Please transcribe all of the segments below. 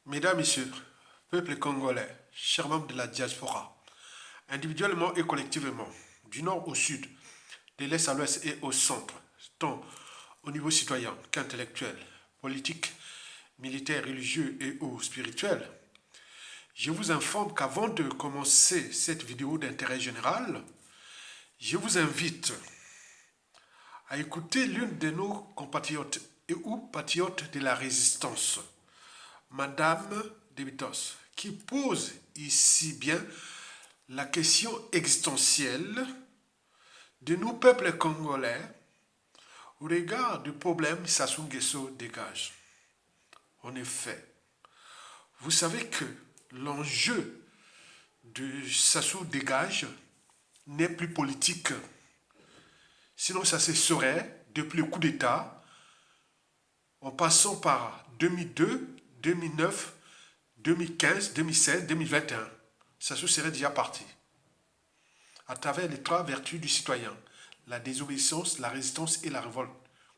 Mesdames, Messieurs, peuple congolais, chers membres de la diaspora, individuellement et collectivement, du nord au sud, de l'est à l'ouest et au centre, tant au niveau citoyen qu'intellectuel, politique, militaire, religieux et ou spirituel, je vous informe qu'avant de commencer cette vidéo d'intérêt général, je vous invite à écouter l'une de nos compatriotes et ou patriotes de la résistance, Madame Debitos, qui pose ici bien la question existentielle de nous, peuples congolais, au regard du problème Sassou Nguesso dégage. En effet, vous savez que l'enjeu de Sassou dégage n'est plus politique. Sinon, ça se saurait depuis le coup d'État, en passant par 2002, 2009, 2015, 2016, 2021. Sassou serait déjà parti. À travers les trois vertus du citoyen, la désobéissance, la résistance et la révolte.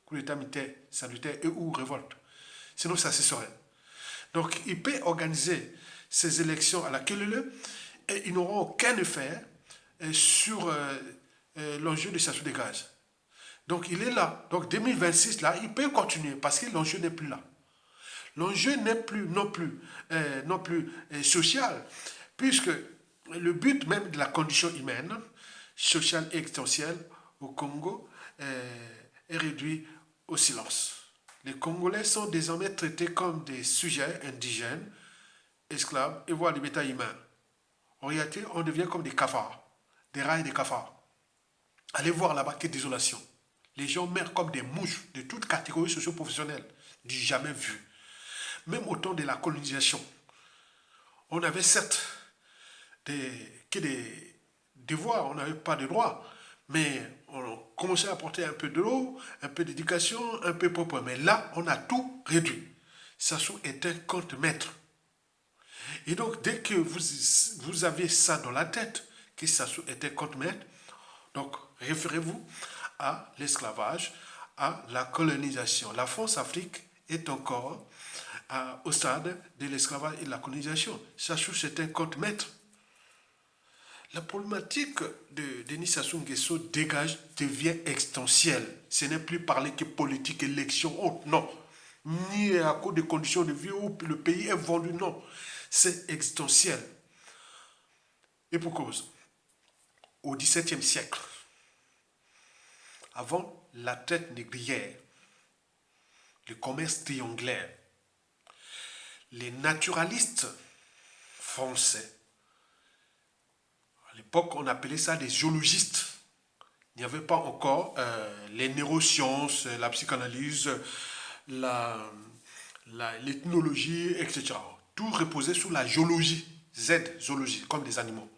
Coup d'État militaire, salutaire et ou révolte. Sinon, ça se saurait. Donc, il peut organiser ces élections à la queue et ils n'auront aucun effet sur l'enjeu de Sassou Dégage. Donc, il est là. Donc, 2026, là, il peut continuer parce que l'enjeu n'est plus là. L'enjeu n'est plus non plus social, puisque le but même de la condition humaine, sociale et existentielle au Congo est réduit au silence. Les Congolais sont désormais traités comme des sujets indigènes, esclaves et voire des bétails humains. En réalité, on devient comme des cafards, des rats et des cafards. Allez voir là-bas, quelle désolation. Les gens meurent comme des mouches de toutes catégories socio-professionnelles, du jamais vu. Même au temps de la colonisation, on avait certes des devoirs, on n'avait pas de droits, mais on commençait à apporter un peu de l'eau, un peu d'éducation, un peu propre. Mais là, on a tout réduit. Sassou est un contre-maître. Et donc, dès que vous avez ça dans la tête, que Sassou est un contre-maître, donc référez-vous à l'esclavage, à la colonisation. La France-Afrique est encore au stade de l'esclavage et de la colonisation. Sassou, c'est un contre-maître. La problématique de Denis Sassou Nguesso dégage devient existentielle. Ce n'est plus parler que politique, élection, oh, non. Ni à cause des conditions de vie où le pays est vendu, non. C'est existentiel. Et pour cause, au XVIIe siècle, avant la traite négrière, le commerce triangulaire, les naturalistes français, à l'époque on appelait ça des géologistes. Il n'y avait pas encore les neurosciences, la psychanalyse, l'ethnologie, etc. Tout reposait sur la géologie, Z, zoologie, comme des animaux.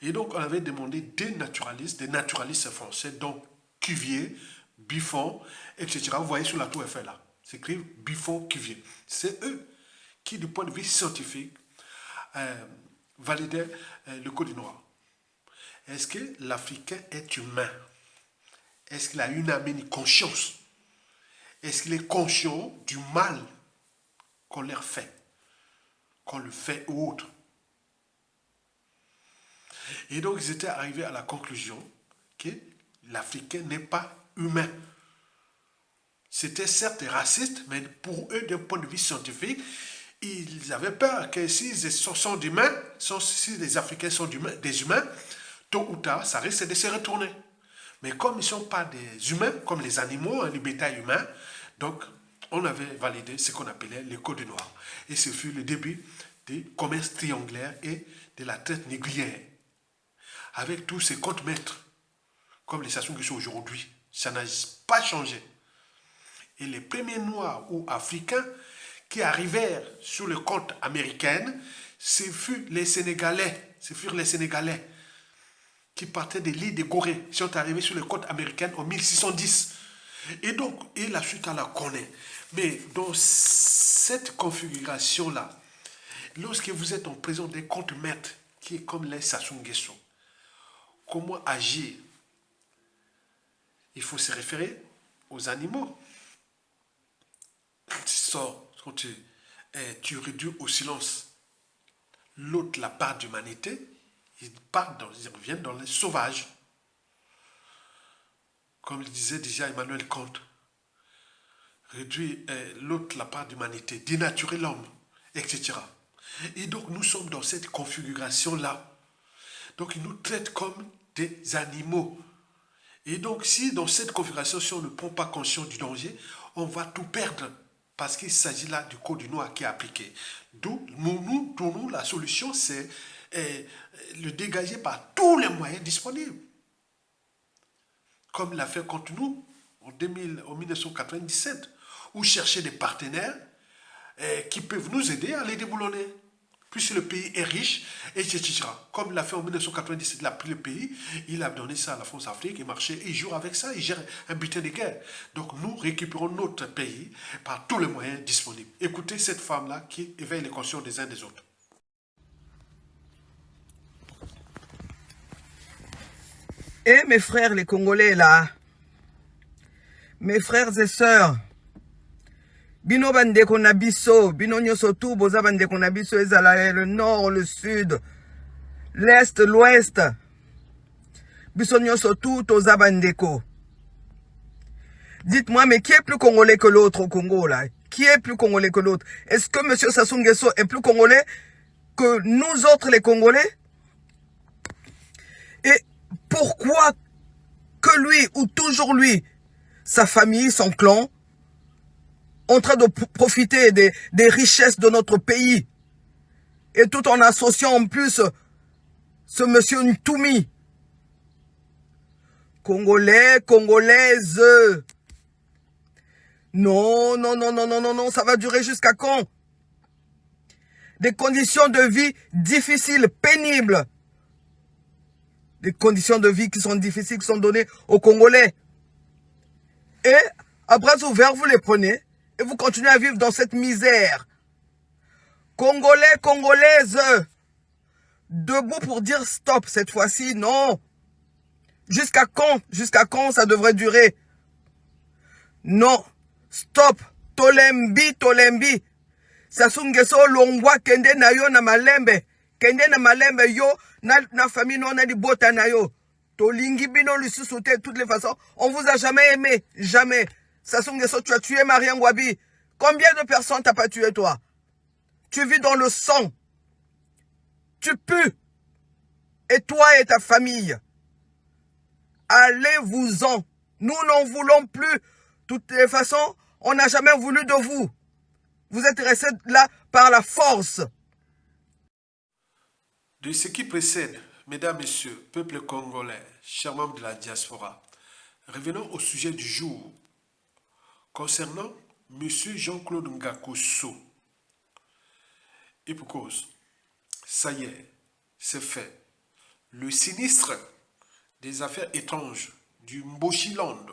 Et donc on avait demandé des naturalistes français, dont Cuvier, Buffon, etc. Vous voyez sur la tour Eiffel là, c'est écrit Buffon, Cuvier. C'est eux qui, du point de vue scientifique, validaient le code noir. Est-ce que l'Africain est humain? Est-ce qu'il a une âme, une conscience? Est-ce qu'il est conscient du mal qu'on leur fait, qu'on le fait aux autres? Et donc, ils étaient arrivés à la conclusion que l'Africain n'est pas humain. C'était certes raciste, mais pour eux, d'un point de vue scientifique, ils avaient peur que s'ils sont d'humains, si les Africains sont des humains, tôt ou tard, ça risque de se retourner. Mais comme ils ne sont pas des humains, comme les animaux, les bétails humains, donc on avait validé ce qu'on appelait le code noir. Et ce fut le début du commerce triangulaire et de la traite négrière. Avec tous ces contre-maîtres, comme les Sassou Nguesso aujourd'hui, ça n'a pas changé. Et les premiers Noirs ou Africains qui arrivèrent sur le compte américain, ce furent les Sénégalais. Qui partaient de l'île de Gorée, qui sont arrivés sur le côte américaine en 1610. Et donc, et la suite, on la connaît. Mais dans cette configuration-là, lorsque vous êtes en présence d'un contre-maître qui est comme les Sassou Nguesso, comment agir? Il faut se référer aux animaux. Quand tu tu réduis au silence l'autre, la part d'humanité, ils reviennent dans les sauvages. Comme le disait déjà Emmanuel Kant, réduire l'autre, la part d'humanité, dénaturer l'homme, etc. Et donc nous sommes dans cette configuration-là. Donc ils nous traitent comme des animaux. Et donc si dans cette configuration, si on ne prend pas conscience du danger, on va tout perdre. Parce qu'il s'agit là du code du noir qui est appliqué. D'où, pour nous, la solution, c'est le dégager par tous les moyens disponibles. Comme l'a fait contre nous en 1997, ou chercher des partenaires qui peuvent nous aider à les déboulonner. Puisque le pays est riche, etc. Comme l'a fait en 1997, il a pris le pays, il a donné ça à la France-Afrique, il marchait, il joue avec ça, il gère un butin de guerre. Donc nous récupérons notre pays par tous les moyens disponibles. Écoutez cette femme-là qui éveille les consciences des uns des autres. Et mes frères les Congolais là, mes frères et sœurs, bino bandeko na biso, bino nyoso tu boza bandeko na biso ezala le nord, le sud, l'est, l'ouest, biso nyoso tu toza bandeko. Dites-moi, mais qui est plus congolais que l'autre au Congo là? Qui est plus congolais que l'autre? Est-ce que M. Sassou Nguesso est plus congolais que nous autres les Congolais? Et pourquoi que lui, ou toujours lui, sa famille, son clan, en train de profiter des richesses de notre pays, et tout en associant en plus ce monsieur Ntoumi? Congolais, Congolaises. Non, non, non, non, non, non, non, ça va durer jusqu'à quand? Des conditions de vie difficiles, pénibles. Des conditions de vie qui sont difficiles, qui sont données aux Congolais. Et, à bras ouverts, vous les prenez et vous continuez à vivre dans cette misère. Congolais, Congolaises, debout pour dire stop cette fois-ci, non. Jusqu'à quand? Jusqu'à quand ça devrait durer? Non. Stop. Tolembi, Tolembi. Sassou Nguesso longwa kende na yo na malembe. Kende na malembe yo na famille non na di bota na yo. Tolingi bino lisusu te, toutes les façons. On vous a jamais aimé. Jamais. Sassou Nguesso, tu as tué Mariam Ngouabi. Combien de personnes t'as pas tué toi? Tu vis dans le sang. Tu pues. Et toi et ta famille. Allez-vous-en. Nous n'en voulons plus. De toutes les façons, on n'a jamais voulu de vous. Vous êtes restés là par la force. De ce qui précède, mesdames, messieurs, peuple congolais, chers membres de la diaspora, revenons au sujet du jour concernant M. Jean-Claude Ngakosso. Et pour cause, ça y est, c'est fait. Le sinistre des affaires étranges du Mbochiland,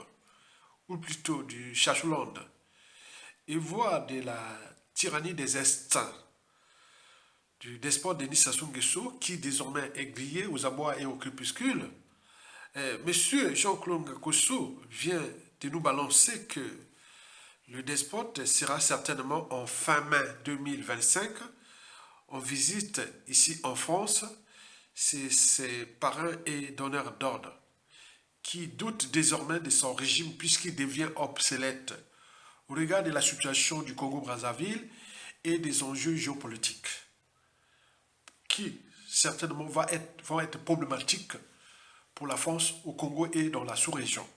ou plutôt du Chachouland, et voire de la tyrannie des instincts du despote Denis Sassou Nguesso, qui désormais est grillé aux abois et au crépuscule. Monsieur Jean-Claude Ngakosso vient de nous balancer que le despote sera certainement en fin mai 2025 en visite ici en France. C'est ses parrains et donneurs d'ordre qui doutent désormais de son régime puisqu'il devient obsolète au regard de la situation du Congo-Brazzaville et des enjeux géopolitiques qui certainement vont être problématiques pour la France au Congo et dans la sous-région.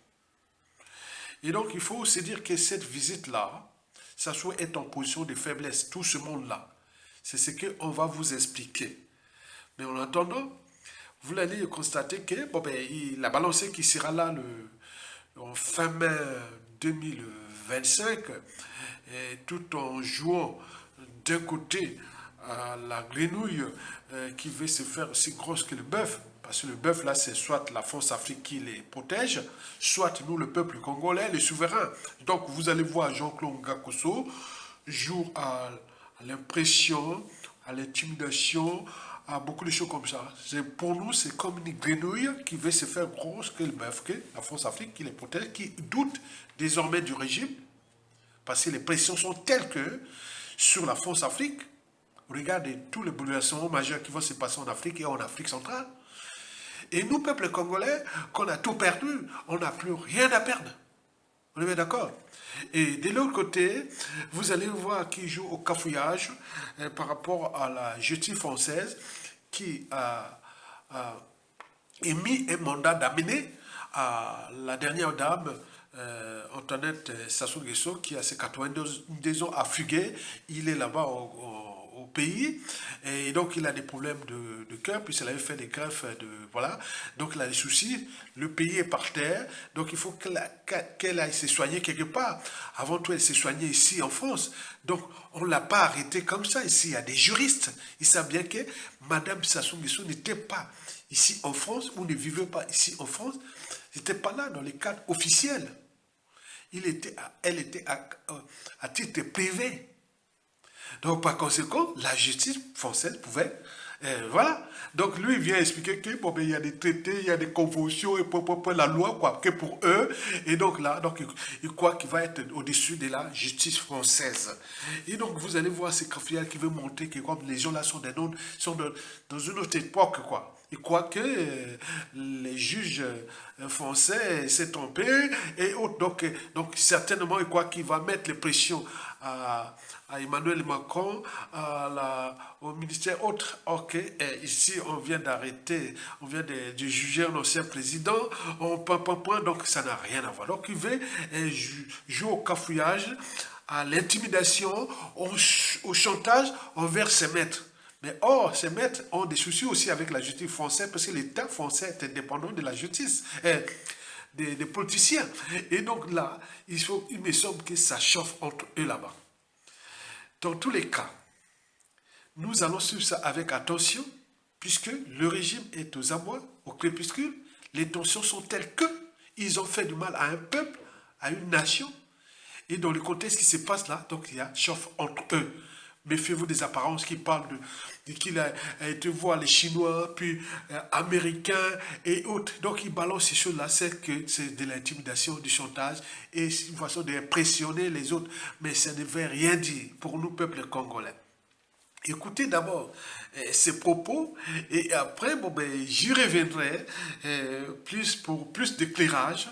Et donc il faut se dire que cette visite-là, ça soit être en position de faiblesse, tout ce monde-là. C'est ce qu'on va vous expliquer. Mais en attendant, vous allez constater que la balance qui sera là en fin mai 2025, tout en jouant d'un côté à la grenouille qui veut se faire aussi grosse que le bœuf, parce que le bœuf là c'est soit la France-Afrique qui les protège, soit nous le peuple congolais, les souverains. Donc vous allez voir Jean-Claude Ngakosso joue à l'impression, à l'intimidation, à beaucoup de choses comme ça. Pour nous, c'est comme une grenouille qui veut se faire grosse que le bœuf, que la France-Afrique qui les protège, qui doute désormais du régime, parce que les pressions sont telles que sur la France-Afrique. Regardez tous les bouleversements majeurs qui vont se passer en Afrique et en Afrique centrale. Et nous, peuple congolais, qu'on a tout perdu, on n'a plus rien à perdre. On est bien d'accord? Et de l'autre côté, vous allez voir qui joue au cafouillage par rapport à la justice française qui a émis un mandat d'amener à la dernière dame, Antoinette Sassou Nguesso, qui a ses 92 ans à fuguer. Il est là-bas au pays, et donc il a des problèmes de cœur, puisqu'il avait fait des greffes voilà, donc il a des soucis, le pays est par terre, donc il faut qu'elle aille se soigner quelque part. Avant tout, elle s'est soignée ici en France, donc on ne l'a pas arrêtée comme ça. Ici, il y a des juristes, ils savent bien que Madame Sassou Nguesso n'était pas ici en France, ou ne vivait pas ici en France, n'était pas là dans les cadres officiels. Elle était à titre privé. Donc, par conséquent, la justice française pouvait... voilà. Donc, lui, il vient expliquer que bon, ben, il y a des traités, il y a des conventions, et pour la loi, quoi, que pour eux. Et donc, là, donc, il croit qu'il va être au-dessus de la justice française. Et donc, vous allez voir ces cafouillards qui veulent montrer que comme les gens là sont dans une autre époque, quoi. Il croit que les juges français s'est trompé et autres. Donc, certainement, il croit qu'il va mettre les pressions à Emmanuel Macron, au ministère autre. Ok, ici, on vient d'arrêter, on vient de juger un ancien président, donc ça n'a rien à voir. Donc, il veut jouer au cafouillage, à l'intimidation, au chantage envers ses maîtres. Mais or, ces maîtres ont des soucis aussi avec la justice française parce que l'État français est indépendant de la justice, des politiciens. Et donc là, il me semble que ça chauffe entre eux là-bas. Dans tous les cas, nous allons suivre ça avec attention puisque le régime est aux abois, au crépuscule. Les tensions sont telles que ils ont fait du mal à un peuple, à une nation. Et dans le contexte qui se passe là, donc il y a chauffe entre eux. Méfiez-vous des apparences qui parlent qu'il a été voir les Chinois, puis Américains et autres. Donc, ils balancent ces choses-là, c'est de l'intimidation, du chantage, et une façon d'impressionner les autres. Mais ça ne veut rien dire pour nous, peuple congolais. Écoutez d'abord ces propos, et après, bon, ben, j'y reviendrai pour plus d'éclairage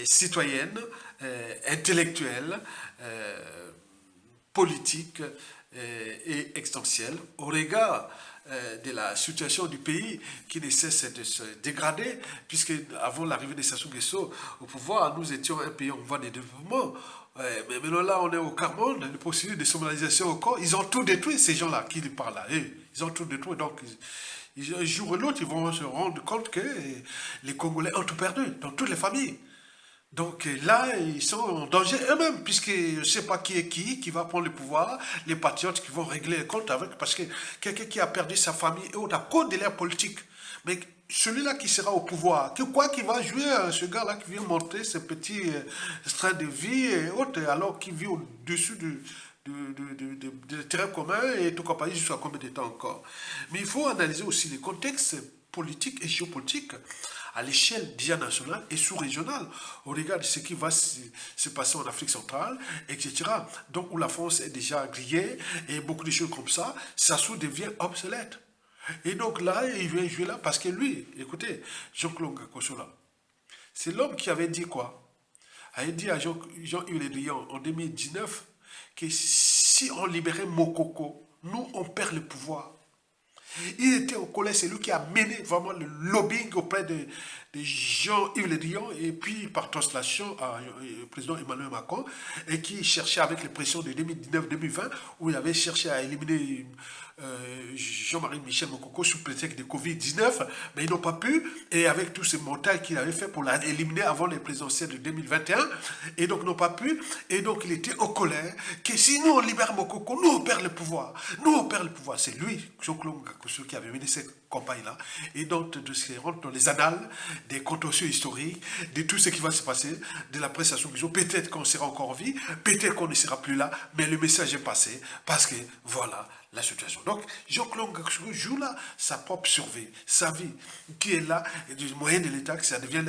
citoyenne, intellectuelle, politique et existentielle au regard de la situation du pays qui ne cesse de se dégrader, puisque avant l'arrivée de Sassou Nguesso au pouvoir, nous étions un pays en voie de développement. Mais maintenant là, on est au carbone, le processus de somalisation au corps, ils ont tout détruit, ces gens-là qui parlent là. Ils ont tout détruit, donc un jour ou l'autre, ils vont se rendre compte que les Congolais ont tout perdu, dans toutes les familles. Donc là, ils sont en danger eux-mêmes, puisque je ne sais pas qui est qui va prendre le pouvoir, les patriotes qui vont régler les comptes avec, parce que quelqu'un qui a perdu sa famille et autres à cause de leur politique. Mais celui-là qui sera au pouvoir, quoi qu'il va jouer, ce gars-là qui vient montrer ce petit train de vie et autres, alors qu'il vit au-dessus de terrain commun et tout compagnie jusqu'à combien de temps encore. Mais il faut analyser aussi les contextes politiques et géopolitiques à l'échelle déjà nationale et sous-régionale, au regard de ce qui va se passer en Afrique centrale, etc. Donc, où la France est déjà grillée, et beaucoup de choses comme ça, Sassou devient obsolète. Et donc là, il vient jouer là, parce que lui, écoutez, Jean-Claude Ngakoso là, c'est l'homme qui avait dit quoi? Il avait dit à Jean-Yves Le Drian en 2019 que si on libérait Mokoko, nous, on perd le pouvoir. Il était au collège, c'est lui qui a mené vraiment le lobbying auprès de Jean-Yves Le Drian et puis par translation au président Emmanuel Macron et qui cherchait avec les pressions de 2019-2020 où il avait cherché à éliminer Jean-Marie Michel Mokoko sous prétexte de Covid-19, mais ils n'ont pas pu, et avec tous ces montages qu'il avait fait pour l'éliminer avant les présidentielles de 2021, et donc n'ont pas pu, et donc il était en colère, que si nous on libère Mokoko, nous on perd le pouvoir, c'est lui, Jean-Claude Ngakoso, qui avait mené cette campagne-là. Et donc, de se rendre dans les annales des contentieux historiques, de tout ce qui va se passer, de la prestation qu'ils ont. Peut-être qu'on sera encore en vie, peut-être qu'on ne sera plus là, mais le message est passé parce que voilà la situation. Donc, Jean-Claude joue là sa propre survie, sa vie, qui est là, et du moyen de l'État, que ça devient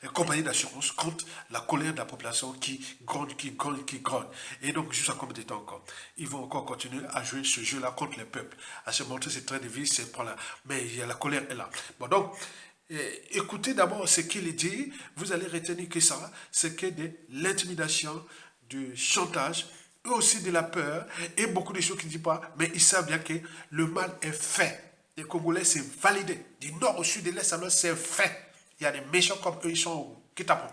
une compagnie d'assurance contre la colère de la population qui gronde, qui gronde, qui gronde. Et donc, jusqu'à combien de temps encore? Ils vont encore continuer à jouer ce jeu-là contre les peuples, à se montrer ces traits de vie, ces points-là. Mais il y a la colère est là. Bon, donc, écoutez d'abord ce qu'il dit, vous allez retenir que ça, c'est que de l'intimidation, du chantage, et aussi de la peur, et beaucoup de choses qui ne disent pas, mais ils savent bien que le mal est fait. Les Congolais, c'est validé. Du nord au sud, de l'est à l'ouest, c'est fait. Il y a des méchants comme eux, ils sont qui tapent.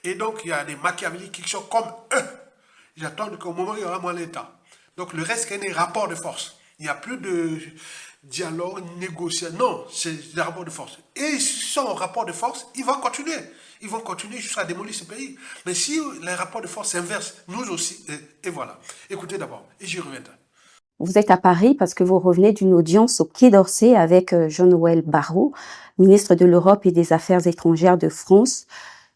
Et donc, il y a des machiavéliques qui sont comme eux. Ils attendent qu'au moment où il y aura moins l'État. Donc, le reste, c'est des rapports de force. Il n'y a plus de dialogue, négociation. Non, c'est des rapports de force. Et s'ils sont en rapport de force, ils vont continuer. Ils vont continuer jusqu'à démolir ce pays. Mais si les rapports de force s'inversent, nous aussi, et voilà. Écoutez d'abord, et j'y reviendrai. Vous êtes à Paris parce que vous revenez d'une audience au Quai d'Orsay avec Jean-Noël Barrot, ministre de l'Europe et des Affaires étrangères de France.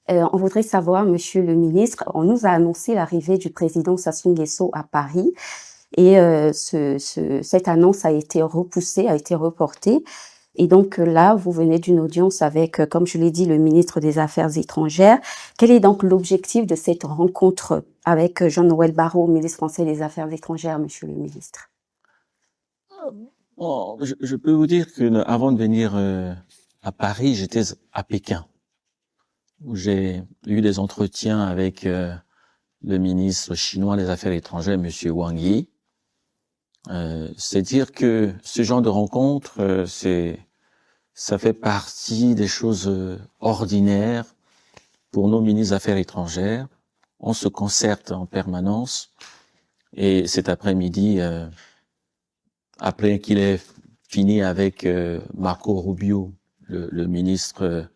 On voudrait savoir, Monsieur le ministre, on nous a annoncé l'arrivée du président Sassou Nguesso à Paris et cette annonce a été repoussée, a été reportée. Et donc là, vous venez d'une audience avec, comme je l'ai dit, le ministre des Affaires étrangères. Quel est donc l'objectif de cette rencontre avec Jean-Noël Barrot, ministre français des Affaires étrangères, Monsieur le ministre? Bon, je peux vous dire que avant de venir à Paris, j'étais à Pékin, où j'ai eu des entretiens avec le ministre chinois des Affaires étrangères, Monsieur Wang Yi. C'est dire que ce genre de rencontre, ça fait partie des choses ordinaires pour nos ministres des Affaires étrangères. On se concerte en permanence. Et cet après-midi, après qu'il ait fini avec Marco Rubio, le ministre,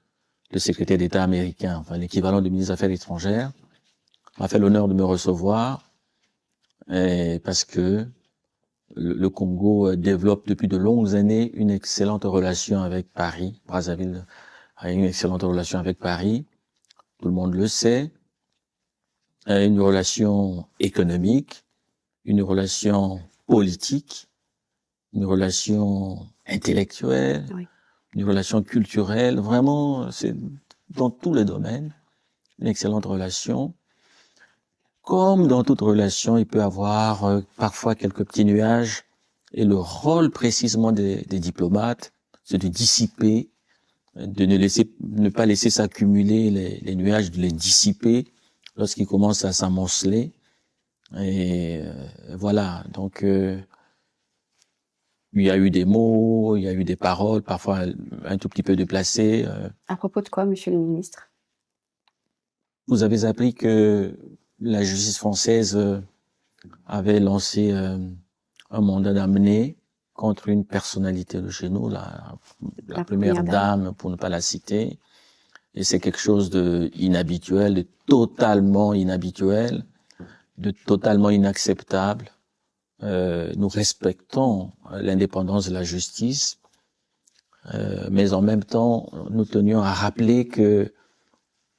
le secrétaire d'État américain, enfin l'équivalent du ministre des Affaires étrangères, m'a fait l'honneur de me recevoir, parce que le Congo développe depuis de longues années une excellente relation avec Paris. Brazzaville a une excellente relation avec Paris, tout le monde le sait. Une relation économique, une relation politique, une relation intellectuelle, Oui. une relation culturelle. Vraiment, c'est dans tous les domaines une excellente relation. Comme dans toute relation, il peut y avoir parfois quelques petits nuages. Et le rôle précisément des diplomates, c'est de dissiper, de ne pas laisser s'accumuler les nuages, de les dissiper lorsqu'ils commencent à s'amonceler. Et voilà, donc il y a eu des mots, il y a eu des paroles, parfois un tout petit peu déplacées. À propos de quoi, Monsieur le ministre? Vous avez appris que la justice française avait lancé un mandat d'amener contre une personnalité de chez nous, la première dame, pour ne pas la citer. Et c'est quelque chose de inhabituel, de totalement inhabituel, de totalement inacceptable. Nous respectons l'indépendance de la justice, mais en même temps, nous tenions à rappeler que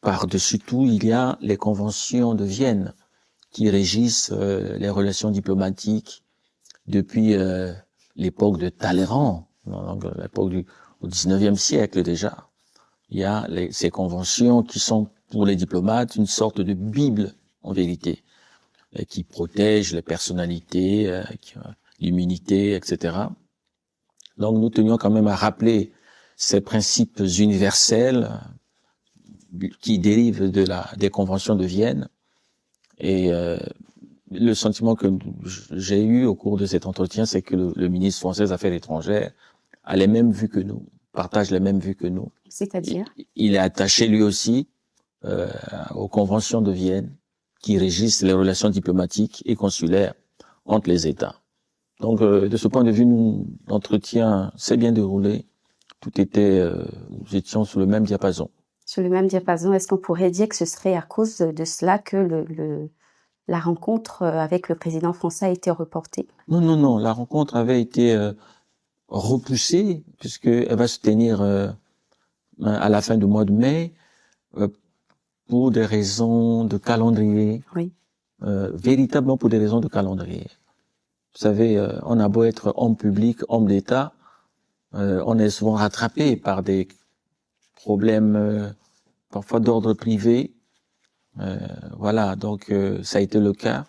par-dessus tout, il y a les conventions de Vienne qui régissent les relations diplomatiques depuis l'époque de Talleyrand, l'époque au 19e siècle déjà. Il y a ces conventions qui sont pour les diplomates une sorte de bible en vérité, qui protège les personnalités, l'immunité, etc. Donc nous tenions quand même à rappeler ces principes universels qui dérivent des conventions de Vienne. Et le sentiment que j'ai eu au cours de cet entretien, c'est que le ministre français des Affaires étrangères a les mêmes vues que nous, partage les mêmes vues que nous. C'est-à-dire? Il est attaché lui aussi aux conventions de Vienne qui régissent les relations diplomatiques et consulaires entre les États. Donc, de ce point de vue, l'entretien s'est bien déroulé. Tout était, nous étions sur le même diapason. Sur le même diapason, est-ce qu'on pourrait dire que ce serait à cause de cela que la rencontre avec le président français a été reportée? Non. La rencontre avait été repoussée, puisqu'elle va se tenir à la fin du mois de mai, pour des raisons de calendrier, Oui. véritablement pour des raisons de calendrier. Vous savez, on a beau être homme public, homme d'État, on est souvent rattrapé par des problèmes parfois d'ordre privé. Voilà, donc ça a été le cas.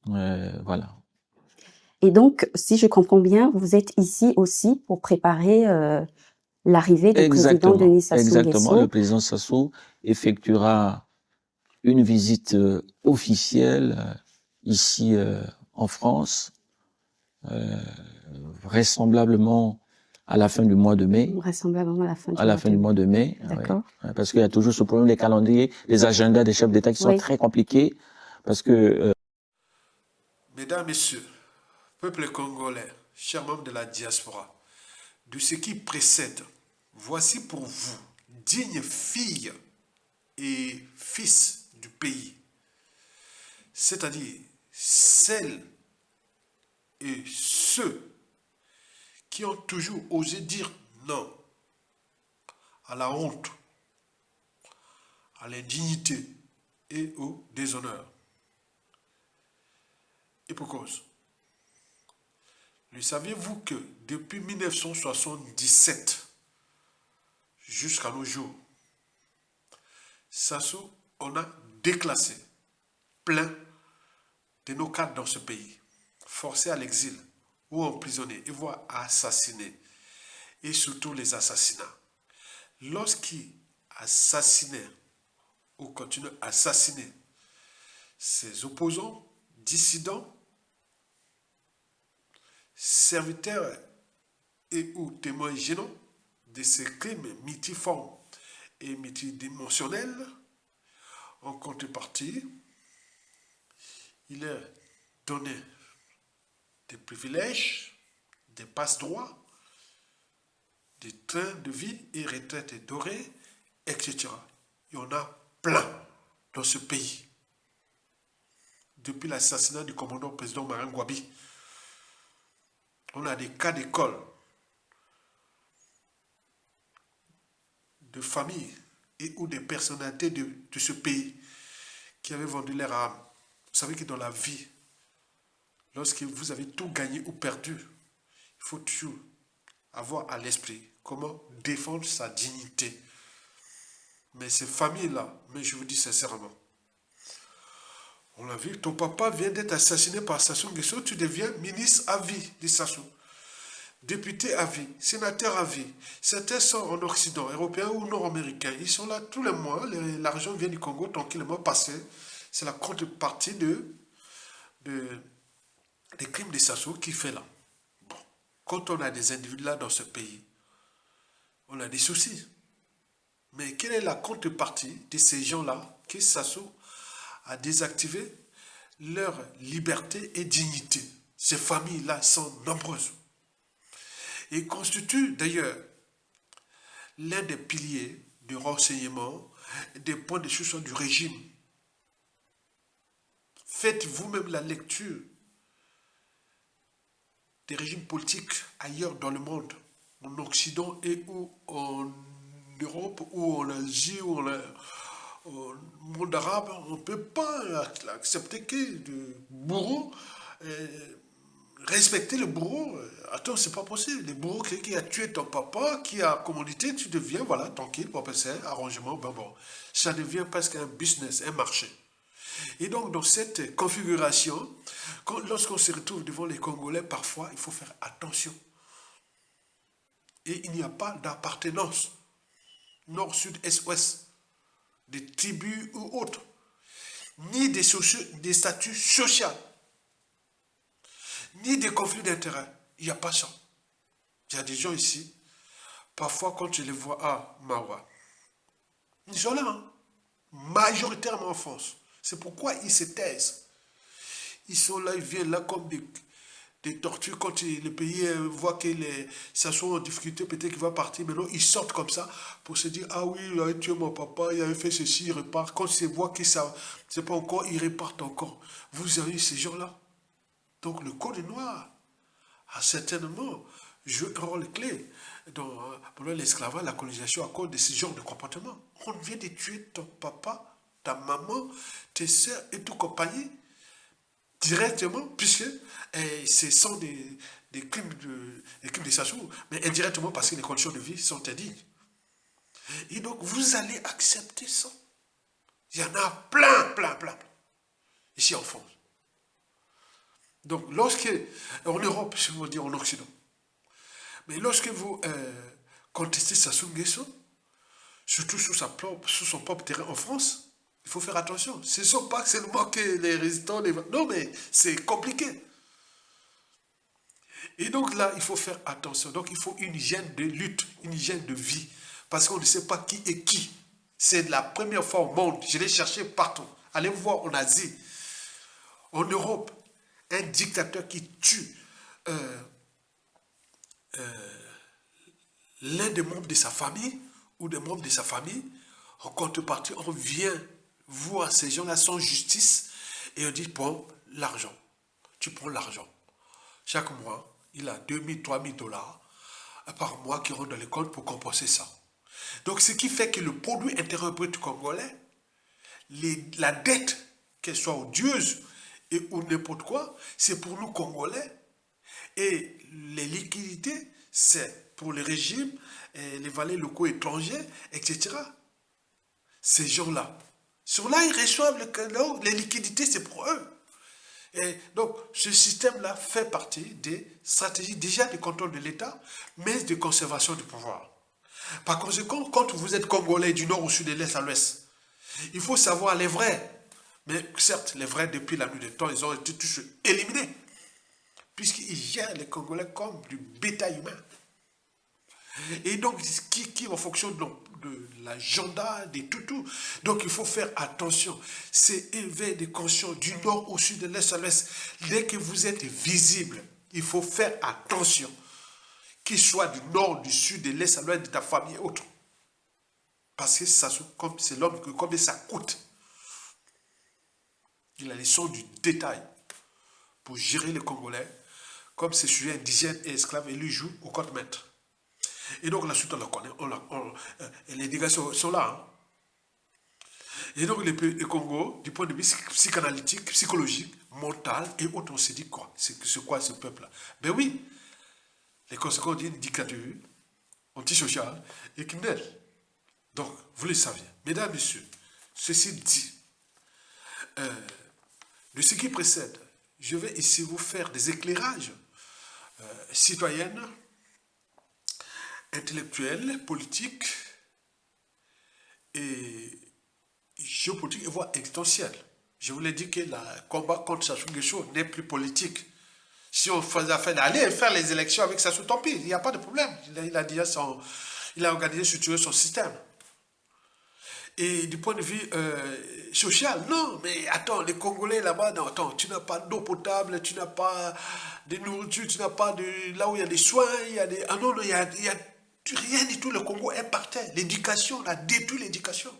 Voilà. Et donc, si je comprends bien, vous êtes ici aussi pour préparer l'arrivée du président Denis Sassou Exactement. Nguesso. Le président Sassou effectuera une visite officielle ici en France, vraisemblablement à la fin du mois de mai. Vraisemblablement à la fin du mois de mai. D'accord. Ouais. Parce qu'il y a toujours ce problème des calendriers, des agendas des chefs d'État qui sont très compliqués, parce que... Mesdames, Messieurs, peuple congolais, chers membres de la diaspora, de ce qui précède, voici pour vous, dignes filles et fils du pays, c'est-à-dire celles et ceux qui ont toujours osé dire non à la honte, à l'indignité et au déshonneur. Et pour cause. Le saviez-vous que depuis 1977 jusqu'à nos jours, Sassou, on a déclassé plein de nos cadres dans ce pays, forcés à l'exil ou emprisonnés et voire assassinés, et surtout les assassinats. Lorsqu'il assassinait ou continue à assassiner ses opposants, dissidents, serviteurs et ou témoins gênants de ces crimes multiformes et multidimensionnels, en contrepartie, il est donné des privilèges, des passe-droits, des trains de vie et retraites dorées, etc. Il y en a plein dans ce pays. Depuis l'assassinat du commandant président Martin Gwabi, on a des cas d'école, de familles et ou des personnalités de ce pays qui avaient vendu leur âme. Vous savez que dans la vie, lorsque vous avez tout gagné ou perdu, il faut toujours avoir à l'esprit comment défendre sa dignité. Mais ces familles-là, mais je vous dis sincèrement, on l'a vu, ton papa vient d'être assassiné par Sassou Nguesso, tu deviens ministre à vie de Sassou. Député à vie, sénateur à vie. Certains sont en Occident, européens ou nord-américains. Ils sont là tous les mois. L'argent vient du Congo tranquillement passé. C'est la contrepartie des crimes de Sassou qui fait là. Bon. Quand on a des individus là dans ce pays, on a des soucis. Mais quelle est la contrepartie de ces gens-là que Sassou a désactivé leur liberté et dignité? Ces familles-là sont nombreuses. Et constituent d'ailleurs l'un des piliers du renseignement, des points de soutien du régime. Faites vous-même la lecture des régimes politiques ailleurs dans le monde, en Occident et ou en Europe ou en Asie ou au monde arabe. On ne peut pas accepter que le bourreau... respecter le bourreau, attends, c'est pas possible. Le bourreau qui a tué ton papa, qui a commandité, tu deviens, voilà, tranquille, papa, c'est arrangement, bon. Ça devient presque un business, un marché. Et donc, dans cette configuration, lorsqu'on se retrouve devant les Congolais, parfois, il faut faire attention. Et il n'y a pas d'appartenance, nord, sud, est, ouest, des tribus ou autres, ni des statuts sociaux, ni des conflits d'intérêts. Il n'y a pas ça. Il y a des gens ici, parfois quand je les vois à Mawa, ils sont là, hein, majoritairement en France. C'est pourquoi ils se taisent. Ils sont là, ils viennent là comme des tortues. Quand le pays voit que ça soit en difficulté, peut-être qu'il va partir. Maintenant, ils sortent comme ça pour se dire, ah oui, il a tué mon papa, il avait fait ceci, il repart. Quand ils voient que ça, c'est pas encore, ils repartent encore. Vous avez ces gens-là. Donc le Code noir a certainement joué un rôle clé pendant l'esclavage, la colonisation, à cause de ce genre de comportement. On vient de tuer ton papa, ta maman, tes soeurs et tout compagnie, directement, puisque ce sont des crimes d'assassinat, mais indirectement parce que les conditions de vie sont indignes. Et donc, vous allez accepter ça. Il y en a plein, ici en France. Donc, en Europe, je veux dire en Occident, mais lorsque vous contestez Sassou Nguesso, surtout sous son propre terrain en France, il faut faire attention. Ce ne sont pas seulement que les résistants, non, mais c'est compliqué. Et donc là, il faut faire attention. Donc, il faut une hygiène de lutte, une hygiène de vie, parce qu'on ne sait pas qui est qui. C'est la première fois au monde. Je l'ai cherché partout. Allez voir en Asie, en Europe, un dictateur qui tue l'un des membres de sa famille ou des membres de sa famille. En contrepartie, on vient voir ces gens-là sans justice et on dit, prends l'argent. Tu prends l'argent. Chaque mois, il a 2 000, 3 000 dollars par mois qui rentrent dans les comptes pour compenser ça. Donc, ce qui fait que le produit intérieur brut congolais, la dette, qu'elle soit odieuse ou n'importe quoi, c'est pour nous Congolais. Et les liquidités, c'est pour les régimes, les valets locaux étrangers, etc. Ces gens-là, ils reçoivent les liquidités, c'est pour eux. Et donc, ce système-là fait partie des stratégies déjà de contrôle de l'État, mais de conservation du pouvoir. Par conséquent, quand vous êtes Congolais du nord au sud, de l'est à l'ouest, il faut savoir les vrais. Mais certes, les vrais, depuis la nuit des temps, ils ont été tous éliminés. Puisqu'ils gèrent les Congolais comme du bétail humain. Et donc, qui en fonction de l'agenda, des toutous. Donc, il faut faire attention. C'est élever des consciences du nord au sud, de l'est à l'ouest. Dès que vous êtes visible, il faut faire attention. Qu'il soit du nord, du sud, de l'est à l'ouest, de ta famille et autres. Parce que c'est l'homme que combien ça coûte. Il a les sons du détail pour gérer les Congolais comme ces sujets indigènes et esclaves et lui joue au contre-maître. Et donc la suite, on la connaît. Les dégâts sont là. Hein. Et donc le Congo, du point de vue psychanalytique, psychologique, mental et autres, on s'est dit quoi? C'est quoi ce peuple-là? Ben oui, les conséquences d'une dictature antisociale et criminelle. Donc, vous le saviez. Mesdames, Messieurs, ceci dit, de ce qui précède, je vais ici vous faire des éclairages citoyennes, intellectuels, politiques et géopolitiques et voire existentiels. Je vous l'ai dit que le combat contre Sassou Nguesso n'est plus politique. Si on faisait affaire d'aller faire les élections avec Sassou, tant pis, il n'y a pas de problème. Il a organisé, structuré son système. Et du point de vue social, non, mais attends, les Congolais là-bas, non, attends, tu n'as pas d'eau potable, tu n'as pas de nourriture, tu n'as pas de... Là où il y a des soins, il y a des... Ah non, il y a rien du tout, le Congo est par terre. L'éducation, on a détruit l'éducation.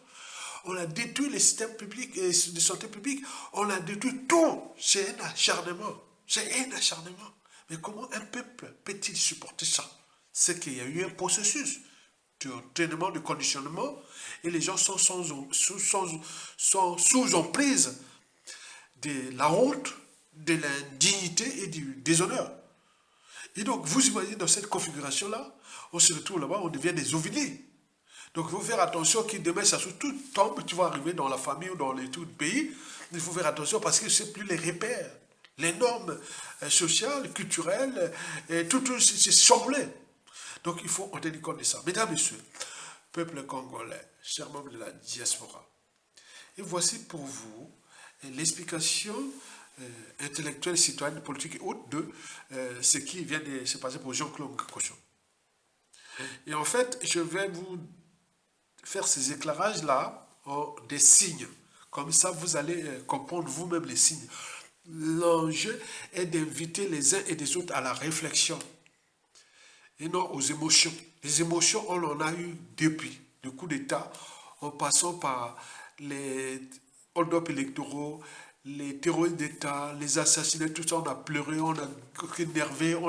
On a détruit les systèmes publics et de santé publique. On a détruit tout. C'est un acharnement. C'est un acharnement. Mais comment un peuple peut-il supporter ça? C'est qu'il y a eu un processus d'entraînement, de conditionnement, et les gens sont sous emprise de la honte, de l'indignité et du déshonneur. Et donc, vous imaginez dans cette configuration-là, on se retrouve là-bas, on devient des ovnis. Donc, il faut faire attention que demain, ça se tout tombe, tu vas arriver dans la famille ou dans tout le pays. Il faut faire attention parce que ce n'est plus les repères. Les normes sociales, culturelles, tout c'est chamboulé. Donc, il faut en tenir compte de ça. Mesdames, Messieurs, peuple congolais, chers membres de la diaspora, et voici pour vous l'explication intellectuelle, citoyenne, politique et autres de ce qui vient de se passer pour Jean-Claude Cochon. Et en fait, je vais vous faire ces éclairages-là en des signes. Comme ça, vous allez comprendre vous-même les signes. L'enjeu est d'inviter les uns et les autres à la réflexion et non aux émotions. Les émotions, on en a eu depuis le coup d'État, en passant par les hold-up électoraux, les terroristes d'État, les assassinats, tout ça, on a pleuré, on a énervé,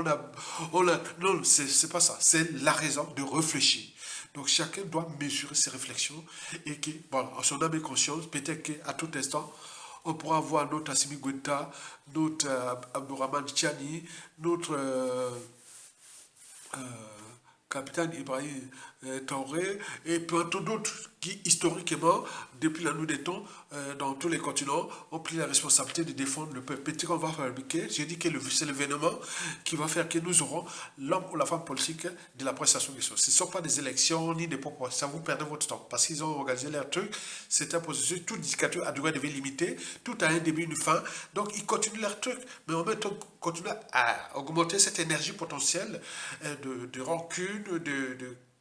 non, c'est pas ça. C'est la raison de réfléchir. Donc chacun doit mesurer ses réflexions et que, voilà, en son âme et conscience, peut-être qu'à tout instant, on pourra voir notre Assimi Goïta, notre Abdourahmane Tchani, notre euh, capitaine Ibrahim Traoré et plein d'autres qui, historiquement, depuis la nuit des temps, dans tous les continents, ont pris la responsabilité de défendre le peuple. Petit qu'on va fabriquer, j'ai dit que c'est l'événement qui va faire que nous aurons l'homme ou la femme politique de la prestation des choses. Ce ne sont pas des élections ni des propos. Ça vous perdez votre temps. Parce qu'ils ont organisé leur truc. C'est un processus. Toute dictature a durée de vie limitée. Tout a un début, une fin. Donc, ils continuent leur truc. Mais en même temps, continuent à augmenter cette énergie potentielle de rancune,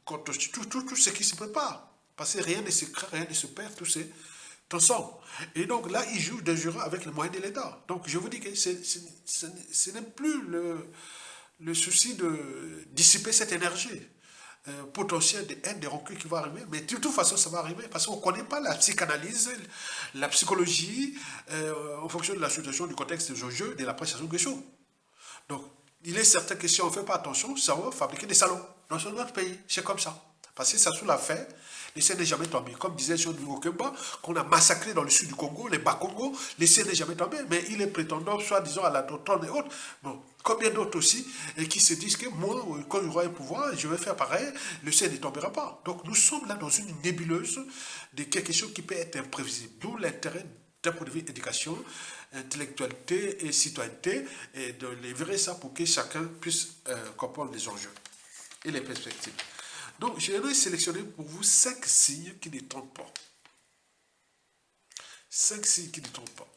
tout ce qui se prépare. Parce que rien ne se crée, rien ne se perd, tout c'est ensemble. Et donc là, ils jouent des jureurs avec les moyens de l'État. Donc je vous dis que ce n'est plus le souci de dissiper cette énergie potentielle de haine, de rancune qui va arriver. Mais de toute façon, ça va arriver parce qu'on ne connaît pas la psychanalyse, la psychologie, en fonction de la situation, du contexte des enjeux, de la prestation des choses. Donc, il est certain que si on ne fait pas attention, ça va fabriquer des salons dans notre pays. C'est comme ça. Parce que ça sous la fait, l'essai n'est jamais tombé. Comme disait John Mokemba, qu'on a massacré dans le sud du Congo, les Bas-Congo, l'essai n'est jamais tombé. Mais il est prétendant, soi-disant, à la doctrine et autres. Bon, combien d'autres aussi, et qui se disent que moi, quand il y aura un pouvoir, je vais faire pareil, l'essai ne tombera pas. Donc nous sommes là dans une nébuleuse de quelque chose qui peut être imprévisible. D'où l'intérêt d'un point de vue éducation, intellectualité et citoyenneté, et de livrer ça pour que chacun puisse comprendre les enjeux et les perspectives. Donc, j'aimerais sélectionner pour vous 5 signes qui ne trompent pas. 5 signes qui ne trompent pas.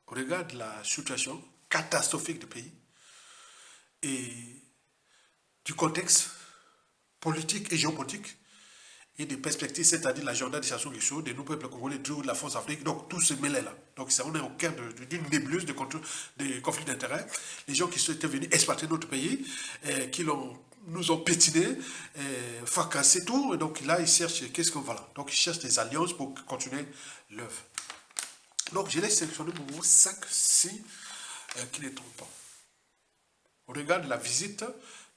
On regarde la situation catastrophique du pays et du contexte politique et géopolitique et des perspectives, c'est-à-dire l'agenda de Sassou Nguesso, de nos peuples congolais, de la France Afrique, donc tout se mêlait là. Donc ça, on est au cœur d'une nébuleuse de conflits d'intérêts. Les gens qui sont venus exploiter notre pays, qui nous ont pétiné, fracassé tout, et donc là, ils cherchent, qu'est-ce qu'on va là? Donc ils cherchent des alliances pour continuer l'œuvre. Donc je l'ai sélectionné pour vous 5 signes qui ne trompent pas. On regarde la visite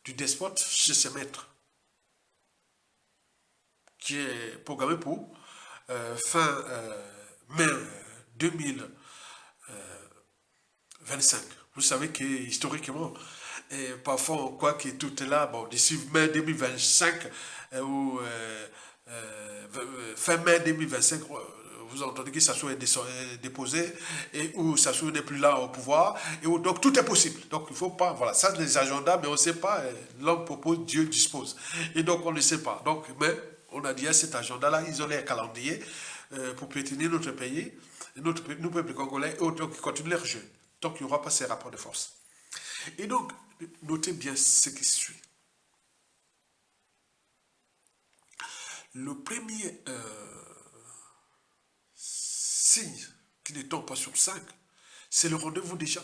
du despote chez ses maîtres, qui est programmé pour fin mai 2025. Vous savez que historiquement, parfois on croit que tout est là, bon, d'ici mai 2025 ou fin mai 2025, vous entendez que Sassou est déposé et où Sassou n'est plus là au pouvoir. Et où, donc tout est possible. Donc il ne faut pas, voilà, ça c'est les agendas, mais on ne sait pas, l'homme propose, Dieu dispose. Et donc on ne sait pas. Donc, mais on a dit à cet agenda-là, ils ont les calendriers pour pétiner notre pays, nos peuples congolais, et donc ils continuent leur jeu. Donc il n'y aura pas ces rapports de force. Et donc, notez bien ce qui suit. Le premier signe qui ne tombe pas sur 5, c'est le rendez-vous des gens.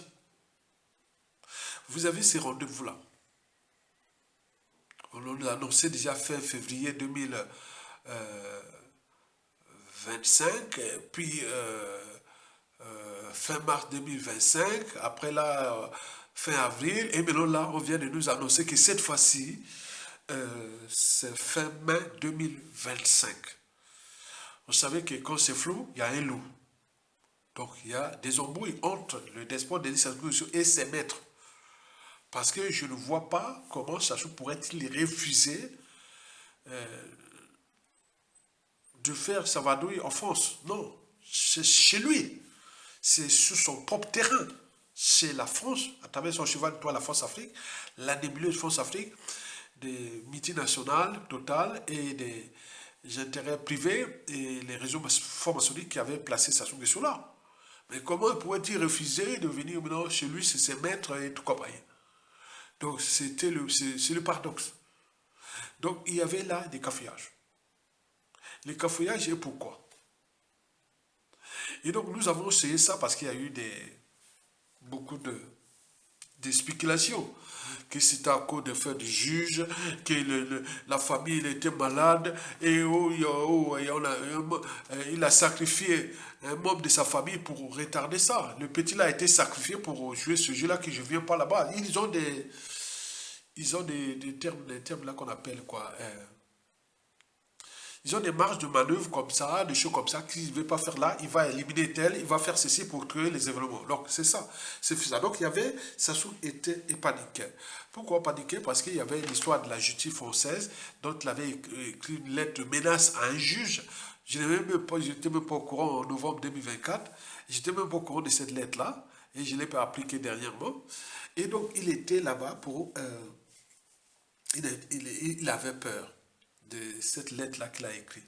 Vous avez ces rendez-vous-là. On l'a annoncé déjà fin février 2025, puis fin mars 2025, après là, fin avril, et maintenant là, on vient de nous annoncer que cette fois-ci, c'est fin mai 2025. Vous savez que quand c'est flou, il y a un loup. Donc il y a des embrouilles entre le despote Denis Sassou Nguesso et ses maîtres. Parce que je ne vois pas comment Sassou pourrait-il refuser de faire sa vadrouille en France. Non, c'est chez lui. C'est sur son propre terrain. C'est la France, à travers son cheval de la France-Afrique, la nébuleuse France-Afrique, des multinationales totales et des intérêts privés et les réseaux francs-maçonniques qui avaient placé Sassou Nguesso là. Mais comment pourrait-il refuser de venir maintenant chez lui, c'est ses maîtres et tout compagnie? Donc c'est le paradoxe. Donc il y avait là des cafouillages. Les cafouillages, et pourquoi? Et donc nous avons essayé ça parce qu'il y a eu beaucoup des spéculations. Que c'était à cause de faire du juge, que la famille il était malade, et il a sacrifié un membre de sa famille pour retarder ça. Le petit là a été sacrifié pour jouer ce jeu-là que je ne viens pas là-bas. Ils ont des termes là qu'on appelle quoi. Ils ont des marges de manœuvre comme ça, des choses comme ça, qu'il ne veut pas faire là, il va éliminer tel, il va faire ceci pour créer les événements. Donc c'est ça, c'est ça. Donc il y avait, Sassou était paniqué. Pourquoi paniqué? Parce qu'il y avait l'histoire de la justice française, dont il avait écrit une lettre de menace à un juge. Je n'étais même pas au courant en novembre 2024, j'étais même pas au courant de cette lettre-là, et je ne l'ai pas appliquée dernièrement. Et donc il était là-bas pour... il avait peur de cette lettre-là qu'il a écrite.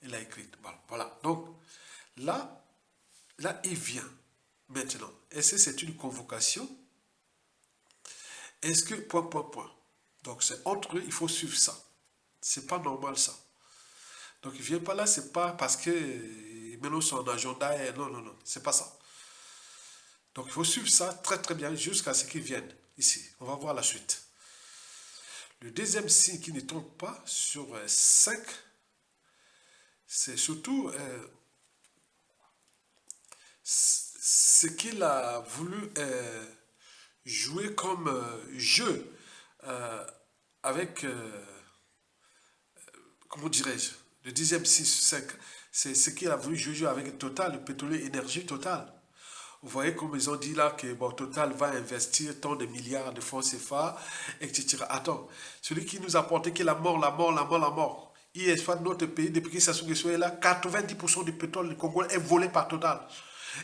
Il a écrite. Voilà. Donc, là, il vient maintenant. Est-ce que c'est une convocation? Est-ce que... Point. Donc, c'est entre eux, il faut suivre ça. C'est pas normal, ça. Donc, il vient pas là, c'est pas parce que maintenant son agenda est... Non, c'est pas ça. Donc, il faut suivre ça très, très bien jusqu'à ce qu'ils viennent ici. On va voir la suite. Le deuxième signe qui ne tombe pas sur 5, c'est surtout ce qu'il a voulu jouer comme jeu avec, comment dirais-je, le deuxième signe sur 5, c'est ce qu'il a voulu jouer avec Total, le pétrolier énergie Total. Vous voyez comme ils ont dit là que bon, Total va investir tant de milliards de francs CFA, etc. Attends, celui qui nous a porté que la mort. Il exploite notre pays depuis que Sassou Nguesso est là. 90% du pétrole du Congo est volé par Total.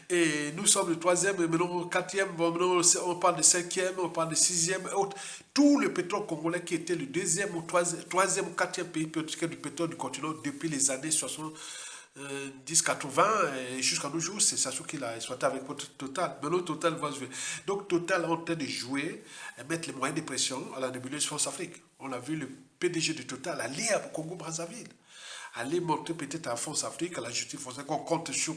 Et nous sommes le troisième, maintenant quatrième, maintenant on parle de cinquième, on parle de sixième, autres. Tout le pétrole congolais qui était le deuxième ou troisième ou quatrième pays du pétrole du continent depuis les années 60. 10-80 et jusqu'à nos jours, c'est Sassou qui l'a exploité avec Total. Maintenant, Total va jouer. Donc, Total est en train de jouer et mettre les moyens de pression à la nébuleuse France-Afrique. On a vu le PDG de Total aller à Congo-Brazzaville, aller monter peut-être à France-Afrique, à la justice française. On compte sur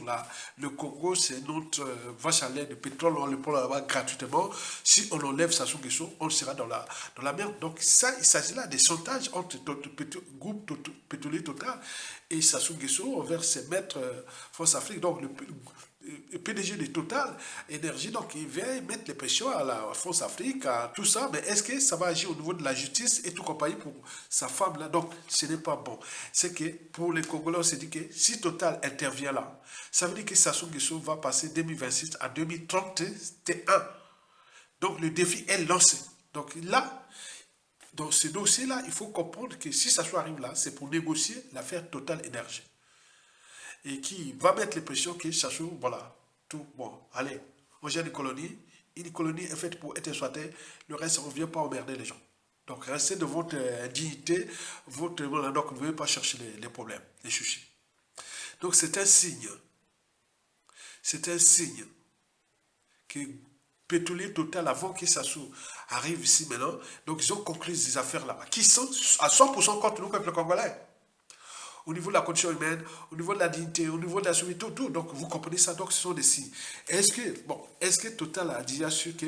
le Congo, c'est notre vache à lait de pétrole, on le prend là-bas gratuitement. Si on enlève Sassou Nguesso, on sera dans la merde. Donc, ça, il s'agit là des sondages entre le groupe pétrolier Total et Sassou Nguesso vers ses maîtres France-Afrique. Donc, le PDG de Total Énergie, donc il vient mettre les pressions à la France-Afrique, à tout ça, mais est-ce que ça va agir au niveau de la justice et tout compagnie pour sa femme là? Donc, ce n'est pas bon. C'est que pour les Congolais, on s'est dit que si Total intervient là, ça veut dire que Sassou Nguesso va passer 2026 à 2031. Donc, le défi est lancé. Donc, là, dans ce dossier-là, il faut comprendre que si Sassou arrive là, c'est pour négocier l'affaire Total Énergie. Et qui va mettre les pressions que Sassou, voilà, tout, bon, allez, on gère une colonie est faite pour être exploitée, le reste, on ne vient pas emmerder les gens. Donc, restez de votre dignité, donc ne venez pas chercher les problèmes, les soucis. Donc, c'est un signe que pétrolier Total, avant que Sassou arrive ici maintenant, donc ils ont conclu ces affaires-là, qui sont à 100% contre nous, peuple congolais. Au niveau de la condition humaine, au niveau de la dignité, au niveau de la souveraineté, tout. Donc, vous comprenez ça. Donc, ce sont des signes. Est-ce que Total a déjà su que,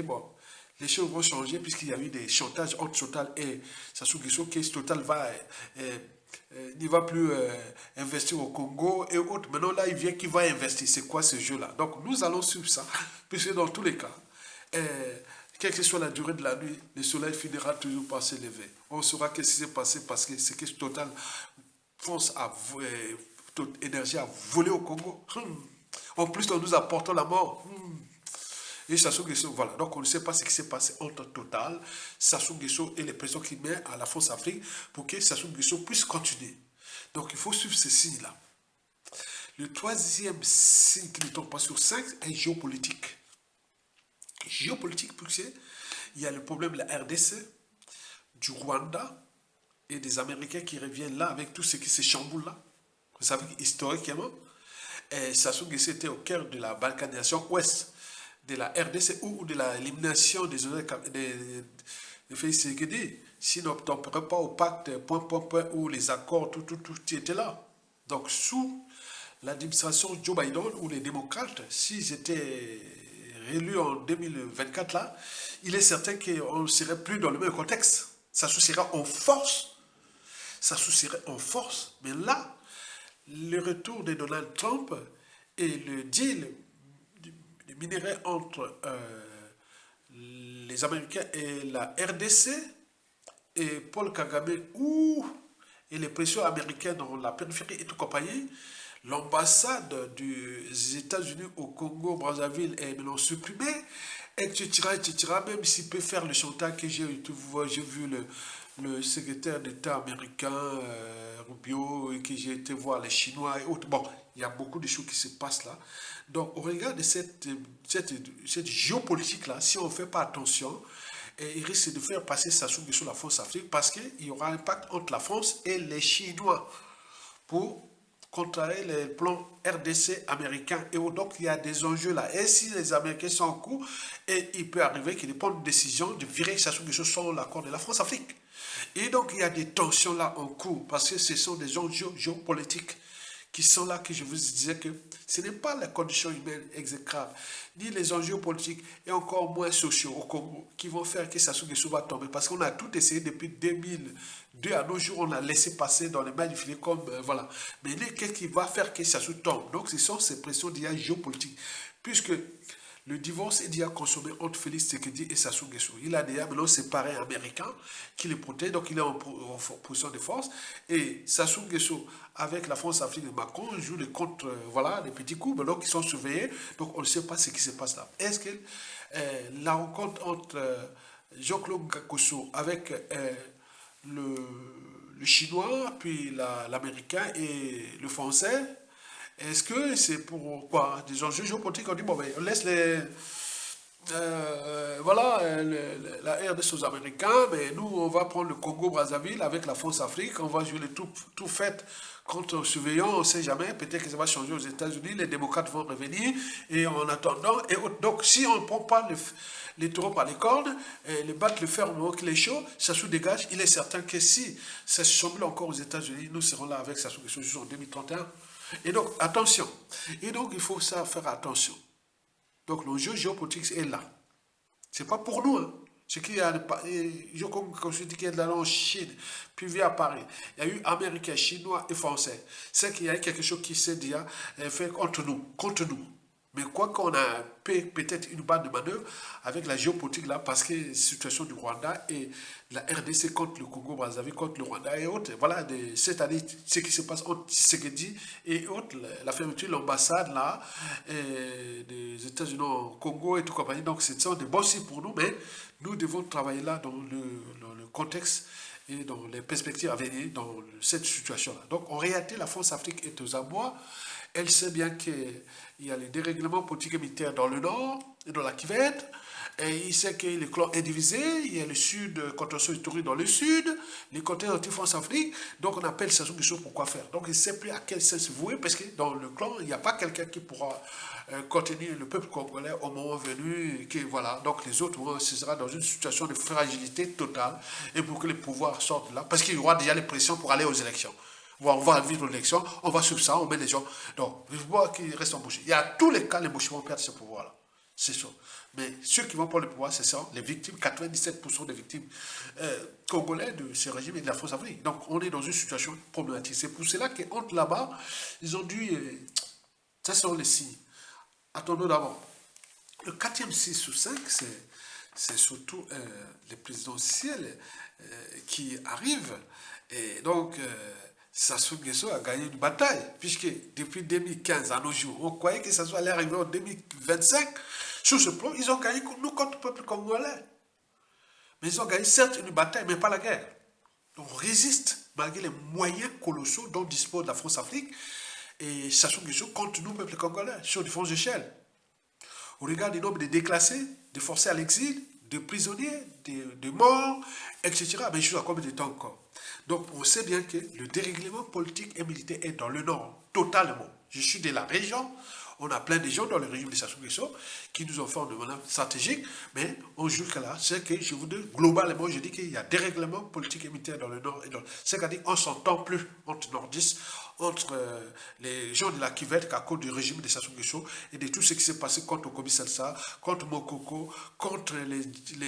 les choses vont changer puisqu'il y a eu des chantages entre Total et Sassou Nguesso, que Total n'y va plus investir au Congo et autres. Maintenant, là, il vient qui va investir. C'est quoi ce jeu-là? Donc, nous allons suivre ça, puisque dans tous les cas, quelle que soit la durée de la nuit, le soleil finira toujours par se lever. On saura ce qui s'est passé parce que c'est que Total... France Énergie a volé au Congo. En plus, nous apportons la mort. Et Sassou Nguesso, voilà. Donc, on ne sait pas ce qui s'est passé entre Total, Sassou Nguesso et les pressions qu'il met à la France-Afrique pour que Sassou Nguesso puisse continuer. Donc, il faut suivre ces signes-là. Le troisième signe qui ne tombe pas sur 5 est géopolitique. Géopolitique, il y a le problème de la RDC, du Rwanda, et des Américains qui reviennent là avec tout ce qui se chamboule là. Vous savez, historiquement, Sassou Nguesso était au cœur de la balkanisation ouest, de la RDC ou de l'élimination des FCGD. Si on ne tomberait pas au pacte, où les accords, tout était là. Donc, sous l'administration Joe Biden ou les démocrates, s'ils étaient réélu en 2024 là, il est certain qu'on ne serait plus dans le même contexte. Ça se serait en force. Ça se serait en force. Mais là, le retour de Donald Trump et le deal du minerai entre les Américains et la RDC et Paul Kagame et les pressions américaines dans la périphérie et tout compagnie, l'ambassade des États-Unis au Congo, Brazzaville est maintenant supprimée, etc., etc., même s'il peut faire le chantage que j'ai vu le secrétaire d'État américain, Rubio, et que j'ai été voir les Chinois et autres. Bon, il y a beaucoup de choses qui se passent là. Donc, au regard de cette géopolitique-là, si on ne fait pas attention, il risque de faire passer Sassou Nguesso la France-Afrique parce qu'il y aura un pacte entre la France et les Chinois pour contrer les plans RDC américains. Et donc, il y a des enjeux là. Et si les Américains sont en cours, et il peut arriver qu'ils prennent une décision de virer Sassou Nguesso sans l'accord de la France-Afrique. Et donc, il y a des tensions là en cours parce que ce sont des enjeux géopolitiques qui sont là, que je vous disais que ce n'est pas la condition humaine exécrable, ni les enjeux politiques, et encore moins sociaux au Congo, qui vont faire que Sassou Nguesso va tomber. Parce qu'on a tout essayé depuis 2002 à nos jours, on a laissé passer dans les mains du filet comme, voilà. Mais qu'est-ce qui va faire que Sassou tombe? Donc, ce sont ces pressions d'IA géopolitique. Puisque le divorce est déjà consommé entre Félix Tshisekedi et Sassou Nguesso. Il a déjà maintenant séparé un Américain qui le protège, donc il est en position de force. Et Sassou Nguesso, avec la France-Afrique de Macron, joue les contre, voilà, les petits coups, donc ils sont surveillés. Donc on ne sait pas ce qui se passe là. Est-ce que la rencontre entre Jean-Claude Gakosso avec le Chinois, puis l'Américain et le Français, est-ce que c'est pour quoi? Des enjeux géopolitiques, on dit, bon, ben, on laisse voilà, la RDC aux Américains, mais nous, on va prendre le Congo-Brazzaville avec la France-Afrique, on va jouer le tout fait contre surveillant, on ne sait jamais, peut-être que ça va changer aux États-Unis, les démocrates vont revenir, et en attendant, donc si on ne prend pas les taureaux par les cornes, les battre le fer au moment qu'il est chaud, ça se dégage, il est certain que si ça se semble encore aux États-Unis, nous serons là avec Sassou Nguesso en 2031. Et donc, attention. Et donc, il faut ça faire attention. Donc, l'enjeu géopolitique est là. Ce n'est pas pour nous. Hein. Ce qui a, comme je dis qu'il y a de la en Chine, puis via Paris, il y a eu Américains, Chinois et Français. C'est qu'il y a quelque chose qui s'est déjà fait contre nous. Mais quoi qu'on a peut-être une barre de manœuvre avec la géopolitique là, parce que la situation du Rwanda et la RDC contre le Congo-Brazzaville, contre le Rwanda et autres, voilà, cette année, ce qui se passe entre Tshisekedi et autres, la fermeture de l'ambassade là, des États-Unis au Congo et tout compagnie, donc ce sont des bons signes pour nous, mais nous devons travailler là dans le contexte et dans les perspectives à venir dans cette situation-là. Donc en réalité, la France-Afrique est aux abois. Elle sait bien qu'il y a les dérèglements politiques et militaires dans le nord et dans la Kivette. Et il sait que le clan est divisé. Il y a le sud, contention historique dans le sud, les côtés anti-France-Afrique. Donc on appelle Sassou Nguesso pour quoi faire. Donc il ne sait plus à quel sens se vouer parce que dans le clan, il n'y a pas quelqu'un qui pourra contenir le peuple congolais au moment venu. Voilà. Donc les autres, ce sera dans une situation de fragilité totale. Et pour que les pouvoirs sortent de là, parce qu'il y aura déjà les pressions pour aller aux élections. On va vivre l'élection, on va suivre ça, on met les gens. Donc, je vois qu'ils restent embauchés. Il y a tous les cas, les embauchés vont perdre ce pouvoir-là. C'est ça. Mais ceux qui vont prendre le pouvoir, c'est ça, les victimes, 97% des victimes congolais de ce régime et de la France-Afrique. Donc, on est dans une situation problématique. C'est pour cela qu'entre là-bas, ils ont dû. Ça sont les signes. Attendons d'abord. Le 4e 6 sur 5, c'est surtout les présidentielles qui arrivent. Et donc. Sassou Nguesso a gagné une bataille, puisque depuis 2015 à nos jours, on croyait que Sassou allait arriver en 2025. Sur ce plan, ils ont gagné nous contre le peuple congolais. Mais ils ont gagné certes une bataille, mais pas la guerre. Donc on résiste malgré les moyens colossaux dont dispose la France-Afrique et Sassou Nguesso contre nous, peuple congolais, sur différentes échelles. On regarde le nombre de déclassés, de forcés à l'exil, de prisonniers, de morts, etc. Mais jusqu'à combien de temps encore? Donc, on sait bien que le dérèglement politique et militaire est dans le nord, totalement. Je suis de la région, On a plein de gens dans le régime de Sassou Nguesso qui nous ont fait en demandant stratégique, mais on joue que là, c'est que je vous dis, globalement, je dis qu'il y a des règlements politiques et militaires dans le Nord et dans c'est-à-dire qu'on ne s'entend plus entre nordistes, entre les gens de la Kivette à cause du régime de Sassou Nguesso et de tout ce qui s'est passé contre Okobi Salsa, contre Mokoko, contre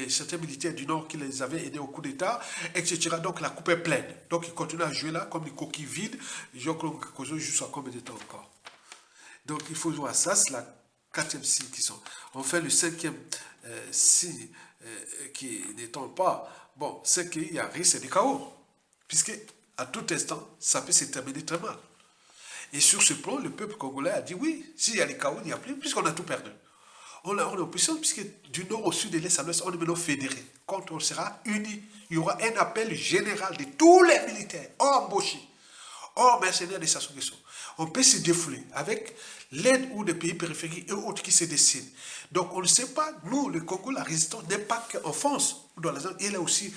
certains militaires du Nord qui les avaient aidés au coup d'État, etc. Donc la coupe est pleine. Donc ils continuent à jouer là comme des coquilles vides. Les gens qui jouent jusqu'à combien de temps encore? Donc il faut voir ça, c'est la 4e signe qui sont. On fait le 5e signe qui n'étant pas. Bon, c'est qu'il y a risque de chaos. Puisque à tout instant, ça peut se terminer très mal. Et sur ce plan, le peuple congolais a dit oui, s'il y a des chaos, il n'y a plus, puisqu'on a tout perdu. On est en puissance, puisque du nord au sud, de l'est à l'ouest, on est maintenant fédérés. Quand on sera unis, il y aura un appel général de tous les militaires, hors Mboshi, hors mercenaires de Sassou Nguesso. On peut se défouler avec l'aide ou des pays périphériques et autres qui se dessinent. Donc on ne sait pas, nous, le Congo, la résistance n'est pas qu'en France, dans la zone, il est aussi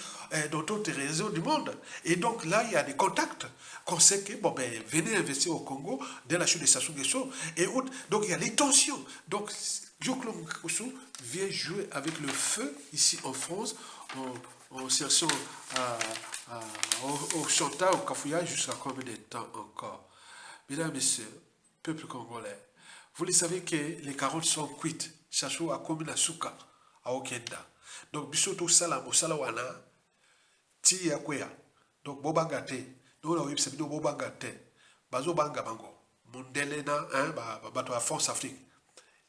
dans d'autres régions du monde. Et donc là, il y a des contacts qu'on sait que, bon, ben, venez investir au Congo dès la chute de Sassou Nguesso et autres. Donc il y a des tensions. Donc Dioclo Nguesso vient jouer avec le feu ici en France, en cherchant au chantage, au cafouillage, jusqu'à combien de temps encore? Mesdames et messieurs, peuple congolais, vous le savez que les carottes sont cuites. Sassou a commis la souka à Okenda. Donc, bisoto salam, salawana, ti ya kwea. Donc, bobangate. Nous, on a eu ce vidéo bobangate. Bazo banga bango. Mondelena, bato à France Afrique.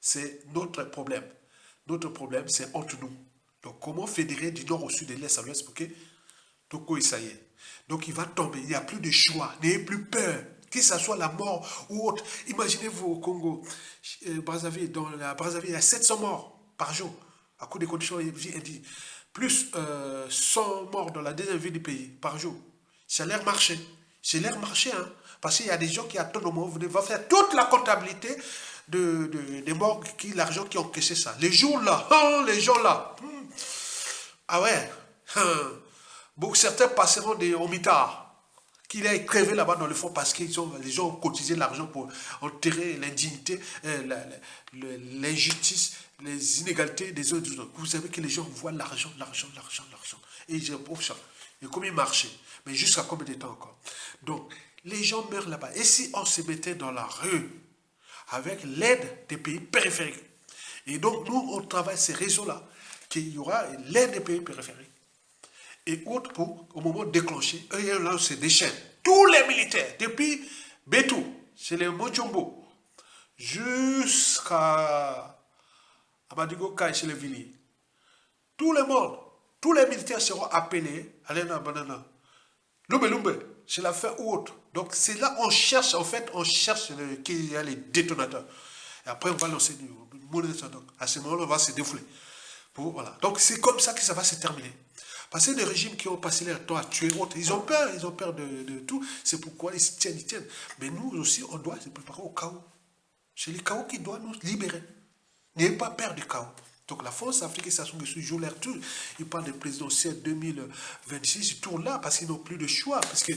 C'est notre problème. Notre problème, c'est entre nous. Donc, comment fédérer du nord au sud et de l'est à l'ouest pour que Toko ça y est. Donc, il va tomber. Il n'y a plus de choix. N'ayez plus peur. Que ce soit la mort ou autre. Imaginez-vous au Congo, Brazzaville, dans la Brazzaville, il y a 700 morts par jour à cause des conditions de vie indignes. Plus 100 morts dans la deuxième ville du pays par jour. C'est l'air marché. C'est l'air marché, hein. Parce qu'il y a des gens qui attendent au moment où vous devez faire toute la comptabilité des morts, l'argent qui ont encaissé ça. Les jours là, les gens là. Ah ouais. Bon, certains passeront au mitard. Qu'il ait crevé là-bas dans le fond parce que les gens ont cotisé l'argent pour enterrer l'indignité, l'injustice, les inégalités des autres. Vous savez que les gens voient l'argent. Et ils disent, oh ça, et comme il marchait. Mais jusqu'à combien de temps encore? Donc, les gens meurent là-bas. Et si on se mettait dans la rue avec l'aide des pays périphériques, et donc nous, on travaille ces réseaux-là, qu'il y aura l'aide des pays périphériques, et autres pour, au moment de déclencher, eux, là, c'est des chaînes. Tous les militaires, depuis Betou, c'est les Mojombo, jusqu'à Abadigo Kai, chez les Villiers. Tout le monde, tous les militaires seront appelés, Alena Banana, Lumbe, c'est la fin ou autre. Donc c'est là on cherche, en fait, qu'il y a les détonateurs. Et après, on va lancer du monnaie. Donc à ce moment-là, on va se défouler. Voilà. Donc c'est comme ça que ça va se terminer. Parce que des régimes qui ont passé leur temps à tuer autres, ils ont peur de tout. C'est pourquoi ils tiennent. Mais nous aussi, on doit se préparer au chaos. C'est le chaos qui doit nous libérer. N'ayez pas peur du chaos. Donc la France africaine, ça joue leur tour. Ils parlent de présidentielle 2026, ils tournent là parce qu'ils n'ont plus de choix. Parce que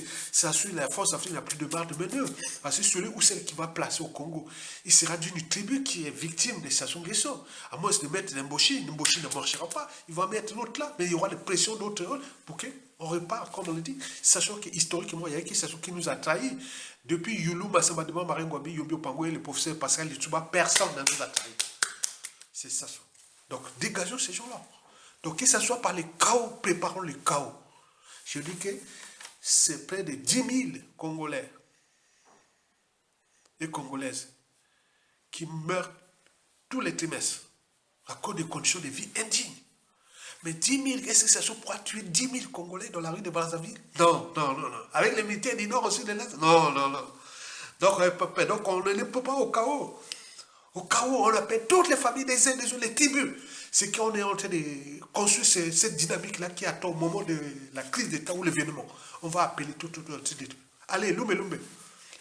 la France africaine n'a plus de barre de manœuvre. Parce que celui ou celle qui va placer au Congo, il sera d'une tribu qui est victime de Sassou Nguesso. À moins de mettre Mboshi ne marchera pas. Il va mettre l'autre là, mais il y aura des pressions d'autres pour qu'on repart, comme on le dit. Sachant qu'historiquement, il y a qui Sassou qui nous a trahis. Depuis Youlou, Massambadema, Maringwabi, Yobio Pango et le professeur Pascal Litouba, personne ne nous a trahis. C'est ça. Donc, dégageons ces gens-là. Donc, que ce soit par les chaos, préparons le chaos. Je dis que c'est près de 10 000 Congolais et Congolaises qui meurent tous les trimestres à cause des conditions de vie indignes. Mais 10 000, est-ce que ça pourra tuer 10 000 Congolais dans la rue de Brazzaville? Non. Avec les militaires du Nord aussi de l'Est? Non. Donc, on ne peut pas au chaos. Au cas où on appelle toutes les familles des uns des autres, les tribus. C'est qu'on est en train de construire cette dynamique-là qui attend au moment de la crise d'État ou l'événement. On va appeler tout. Allez, Lumbe.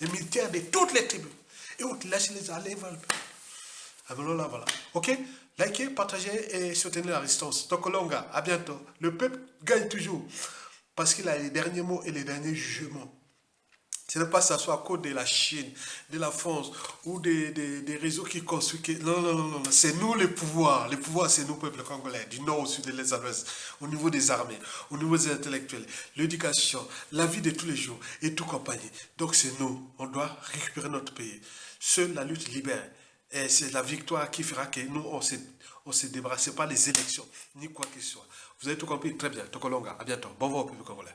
Les militaires de toutes les tribus. Et on lâche les allez, voilà. Ok? Likez, partagez et soutenez la résistance. Donc, Longa, à bientôt. Le peuple gagne toujours. Parce qu'il a les derniers mots et les derniers jugements. Ce n'est pas ça, soit à cause de la Chine, de la France ou des réseaux qui construisent. Non, non, non, non, non. C'est nous les pouvoirs. Les pouvoirs, c'est nous, peuple congolais, du nord au sud et de l'est à l'ouest, au niveau des armées, au niveau des intellectuels, l'éducation, la vie de tous les jours et tout compagnie. Donc c'est nous. On doit récupérer notre pays. Seule la lutte libère. Et c'est la victoire qui fera que nous, on se débarrasse pas des élections, ni quoi que ce soit. Vous avez tout compris? Très bien. Tokolonga, à bientôt. Bon vent au peuple congolais.